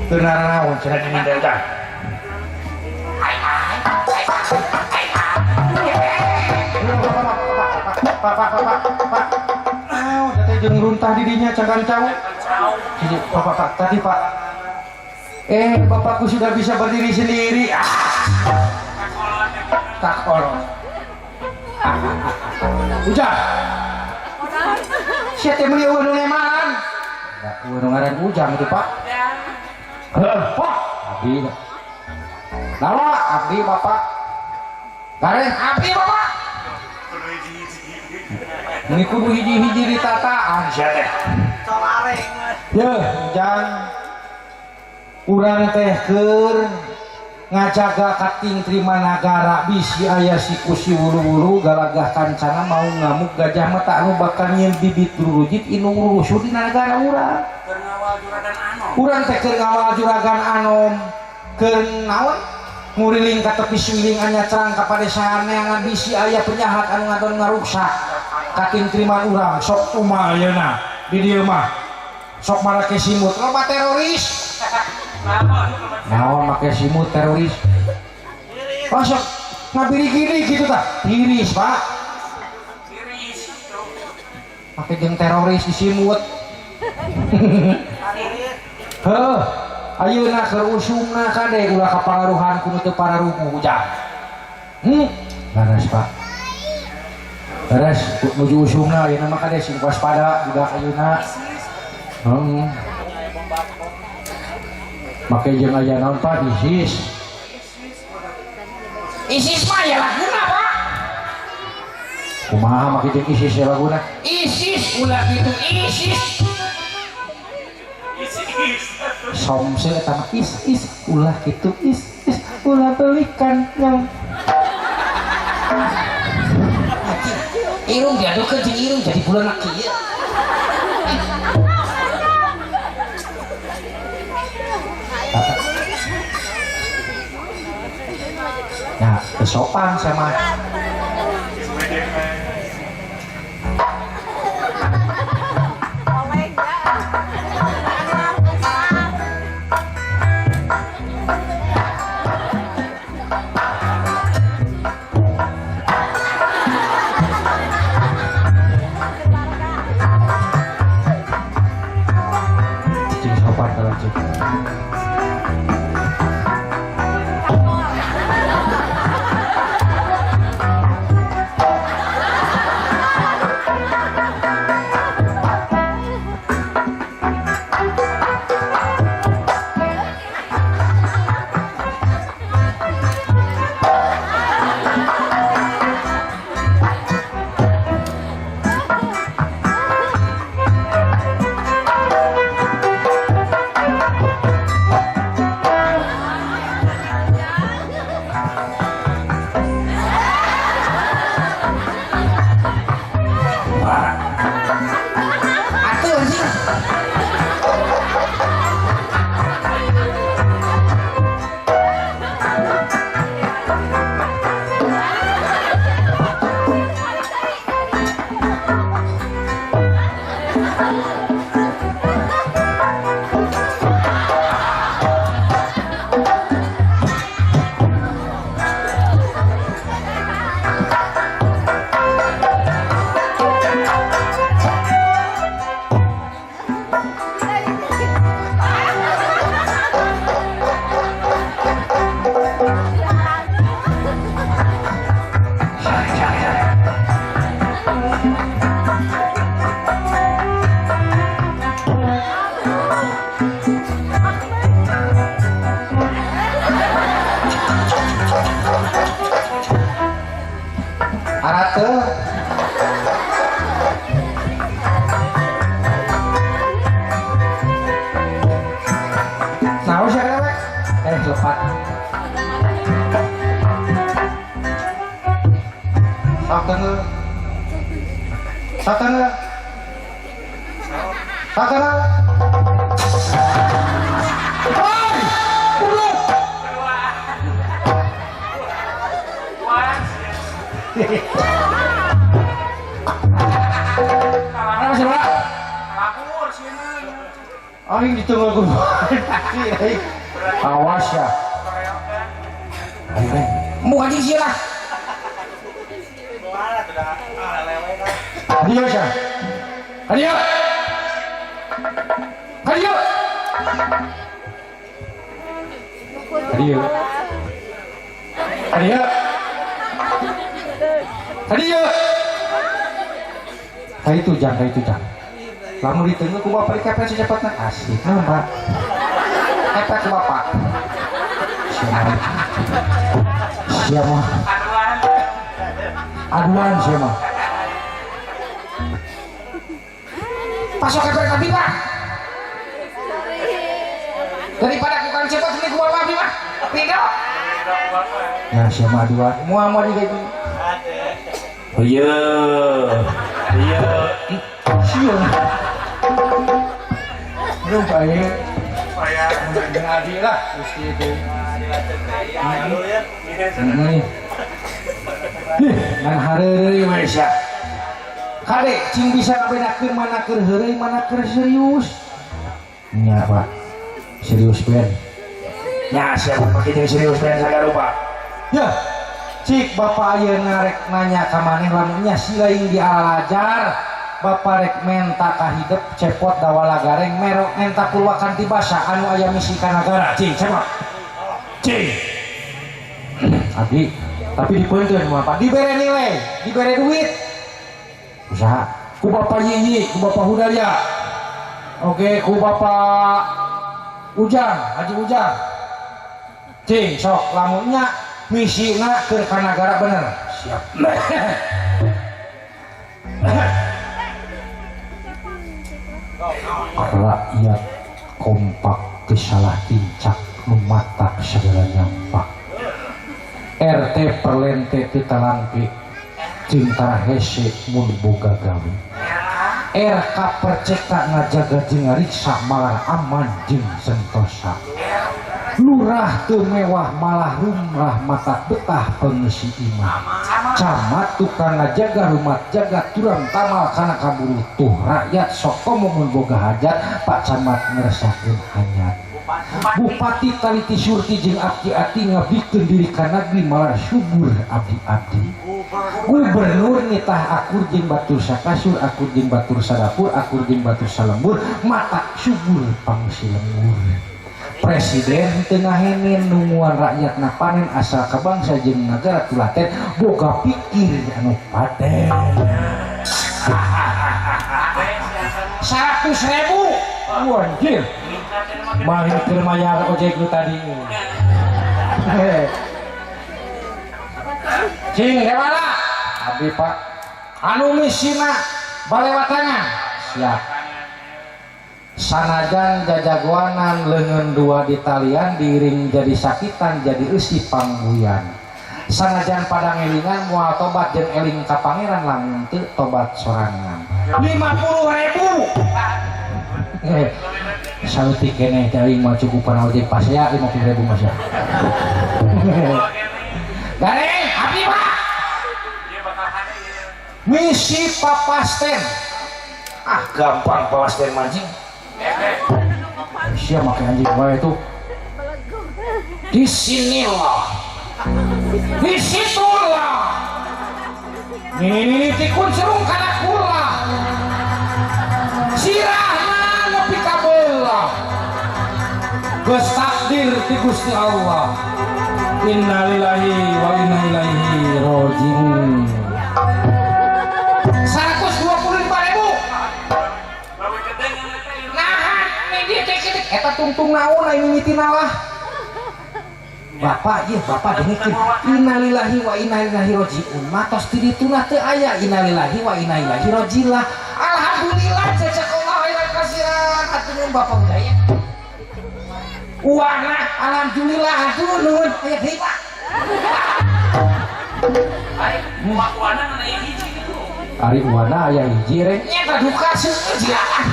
Teu naraon cenah di mindel dah. Pak. Teh jeung runtah di dinya cakan cau. Pak, tadi Pak. Bapakku sudah bisa berdiri sendiri. Tak kolot. Ujang. Sia teh meuli eueuh nu nemalan. Da eueuh ngaran Ujang itu, Pak. Pak, abdi. Nawa abdi Bapak. Gareng abdi Bapak. Ini kudu hiji-hiji ditataan sia teh. Ya, Ujang. Urang teh keur ngajaga kating terima nagara bisi aya siku si wulu-wulu galagah kancana mau ngamuk gajah mata anu bakal nyieun bibit durujit inu urusu di nagara urang. Keur ngawal juragan Anom. Urang teh keur ngawal juragan Anom. Keur naon? Nguriling ka tepi suiling anya cerang ka padesaan neangan bisi aya penjahat anu ngadon ngaruksak kating terima urang sok kumaha ayeuna di dieu mah. Sok marake simut loba teroris. Naon make simut teroris? Masuk ngabiri gini gitu tah? Tiris Pak. Tiris itu. Make jeung teroris disimut. Heuh, ayeuna keur usumna kade ulah kapangaruhan ku teu pararuku Ujang. Beres Pak. Beres nuju usumna ayeuna mah kade sing waspada budak ayeuna. Make jeung aya naon Pak ISIS. ISIS mah ya laguna Pak. Kumaha make jeung ISIS ya laguna? ISIS ulah gitu ISIS. Somse eta mah is ulah kitu is ulah beulik diadukan nyong. Irung diadukan jeung irung jadi bulan laki ya. Nah, kesopan sama cing sopan kalau cing. Atuh anjing. Arate. Naon sih rewek? Lepat. Sakana. Sakana. Sakana. Hei! Goblok! Apa sih, Pak? Lapor sini. Aing ditunggu ku. Awas ya. Aing. Mu anjing sirah. Hadiah sya. Hadiah. Hadiah. Hadiah. Hadiah. Hadiah. Kayak itu jang. Lamun ditunggu ku bapak dikepet secepatnya asik nah Pak. Kepet ku bapak. Siapa? Aduan siapa? Pasok kepet tadi Pak. Daripada ku kan cepet ini ku bapak abi Pak. Pindah. Ya siapa aduan? Muhammad juga itu. Oh iya. Iya. Siapa? Belum baik. Dengan adik lah, mesti itu. Ngan hari Malaysia. Kade, cing bisa ngabedakeun mana keur heureuy, mana keur serius. Nya Pak, serius ben. Nya siapa pakai jeung serius ben sagarupa. Ya, cik bapak ayeuna rek nanya ka maneh lamun nya si lain di alajar. Bapak rek menta ka hidup cepot dawala gareng merok menta pulwakan ti basa anu aya misi ka nagara cing sama cing abi tapi dipeunkeun mah Pak dibere nilai dibere duit usaha ku bapak Yiyi ku bapak Hudalia oke ku bapak Ujang Haji Ujang cing sok lamunnya misina keur ka nagara bener siap rakyat kompak kesalah tincak mematak segala nyampak RT perlente titalampi cinta hese mun boga gawe RK perceka ngajaga jeung ngariksa malah aman jeung sentosa lurah teu mewah malah rumah mata betah pengisi imah camat tukang ngajaga rumah jaga turang tamal kana kaburu tuh rakyat sok mun boga hajat Pak Camat ngeresakeun hajat Bupati taliti surti jeung abdi-abdi ngabikeun diri ka negeri malah subur abdi-abdi Gubernur nitah akur jeung batur sakasur akur jeung batur sadapur akur jeung batur salembur mata subur pangsi lembur Presiden tengah henin nungguan rakyat na panen asal ka bangsa jeung negara tulaten boga pikir anu paten 100.000 anjir mari keur mayar ojek lu tadi cing gimana abdi Pak anu misina balewatangan siap sanajan jajagoanan leungeun dua di talian diring jadi sakitan jadi eusi pangguyan sanajan pada ngelingan moal tobat jeung eling ka pangeran lamun teu tobat sorangan 50.000 sautik keneh teh mau cukupan ojek pas ya 50.000 mas ya gareng abdi Pak misi papasten gampang papasten mancing siapa makin anjing wae itu di sinilah di situlah ini tikun serung kana kula sirahna nepi ka beula geus takdir ti Gusti Allah innalillahi wa inna ilaihi rajiun 125.000 nahan media cek eta tungtung naon aing mimitina lah Bapak ieu Bapak dengekeun innalillahi wa inna ilaihi rajiun matos ti dituna teu aya innalillahi wa inna ilaihi rajiun alhamdulillah jazakallahu khairan kasiran atuh Bapak budaya uangna alhamdulillah atuh nuhun aya deui Pak Ari uana na aya hiji gitu. Ari uana aya hiji rek nya duka seueur jilaan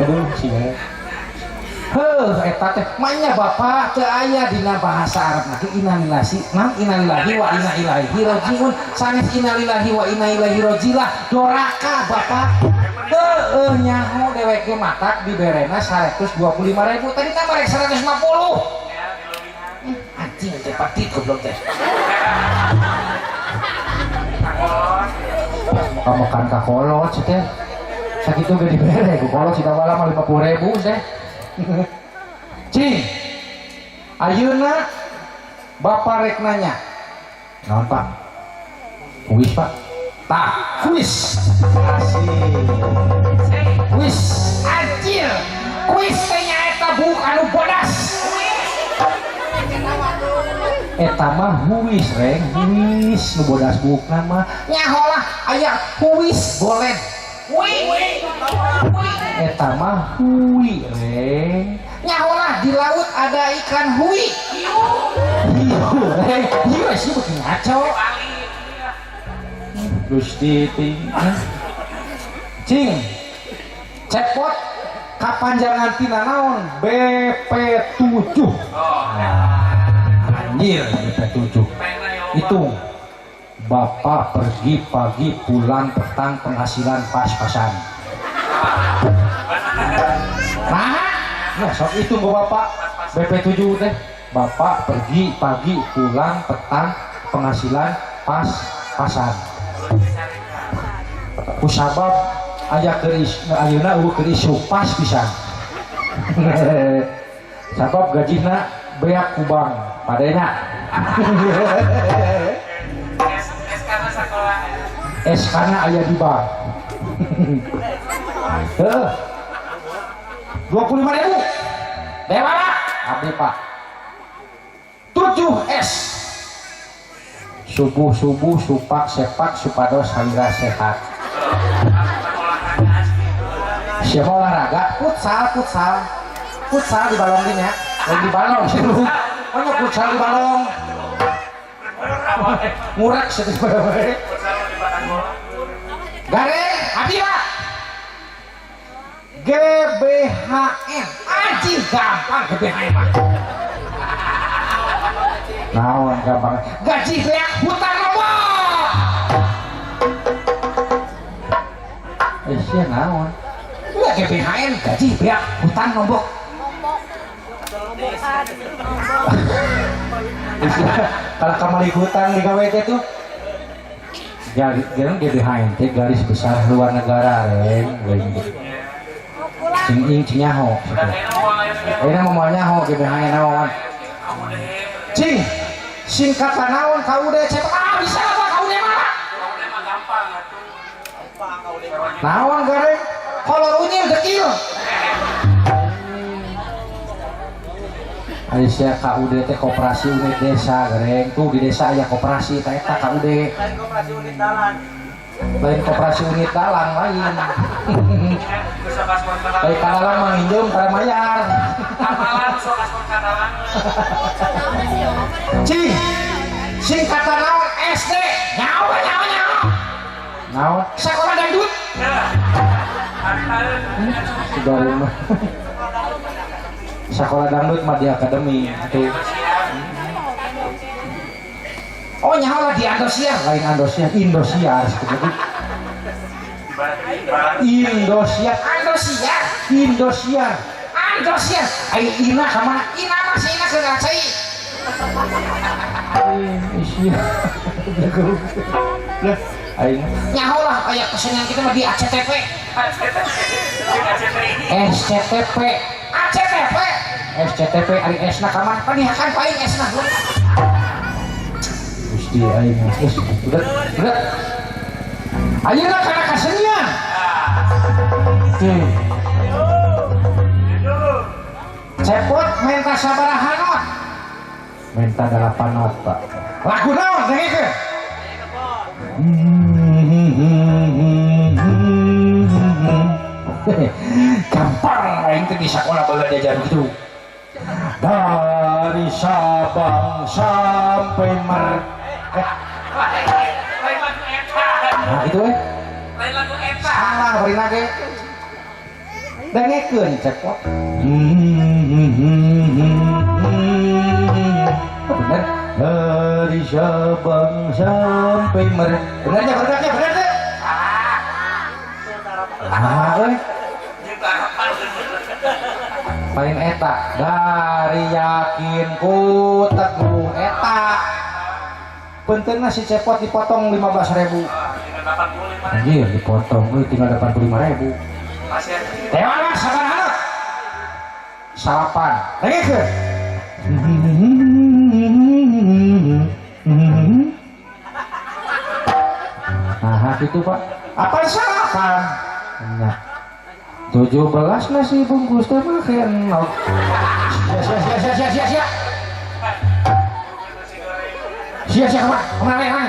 aduh sia eta teh manya Bapak teu aya dina bahasa Arab na innalillahi wa inna ilaihi rajiun sanes innalillahi wa inna ilaihi rajiun doraka Bapak heuh nyaho dewek ge matak diberena 125.000 tadi tambah rek 150 anjing teh pati goblok teh kamu kan kakolot sih teh sakitu ge dibere ku kolot si tawala mah 50.000 teh cing ayeuna Bapak rek nanya naon Pak kuis Pak tah kuis kuis anjir kuis teh nyaeta buuk anu bodas eta mah huis reng huis nu bodas buuk nama nyaho lah aya huis bolen eta mah hui reng nyaholah di laut ada ikan hui hiu reng hiu sih bikin ngaco Gusti cing cepot kapanjangan tina naon BP7 anjir BP7 itu Bapak pergi pagi pulang petang penghasilan pas-pasan nah ya sok itu gua Bapak BP7 teh Bapak pergi pagi pulang petang penghasilan pas-pasan kusabab aya keris ayeuna keris pas pisan sabab gajina beak kubang padena es karena ayah di bank 25.000 dewa abdi Pak 7 es subuh supak sepak supados salira sehat siapa olahraga futsal di balong ini ya lagi balong sih banyak kucang balong murah sedikit bae gareng hati pak GBHN aji gampang GBHN pak naon gampang gaji beak hutan lombok sia naon ya GBHN gaji beak hutan lombok kalau kamu ikutan di KWT tuh jadi GBHN teh garis besar luar negara sing cinyaho ini mau nyaho GBHN naon cing singkatan naon KUD cepat bisa apa KUD mah naon gareng kolor unyil dekil Aisyah KUD teh koperasi unit desa gareng tuh di desa aya koperasi eta KUD lain koperasi unit dalang lain lain kadalang manginjum kada mayar cing singkatan naon SD nyawa naon sekolah dangdut saudara mah sekolah dangdut mah di akademi itu oh nyawa di Indosiar lain Indosiar Indosiar ayo ina sama ina masih ina kena cai ayo nyaho lah kayak kesenian kita mah di ACTP SCTP ari esna kamar panihakan paling esna Gusti aing geus bener ayeuna kana kasenian cepot menta sabaraha not menta 8 not Pak lagu naon dengekeun gampang aing teh di sakola baheula diajar gitu dari Sabang sampai Merauke nah itu lain lagu eta salah bari nage dengekeun cepot bener dari Sabang sampai Merauke bener teh paling eta dari yakin ku teguh eta pentingnya si cepot dipotong 15.000 anjir dipotong tinggal 85.000 tewana sabaraha salapan dengekeun nah itu Pak apa salapan nah 17 nasi bungkus teh makan sia kemana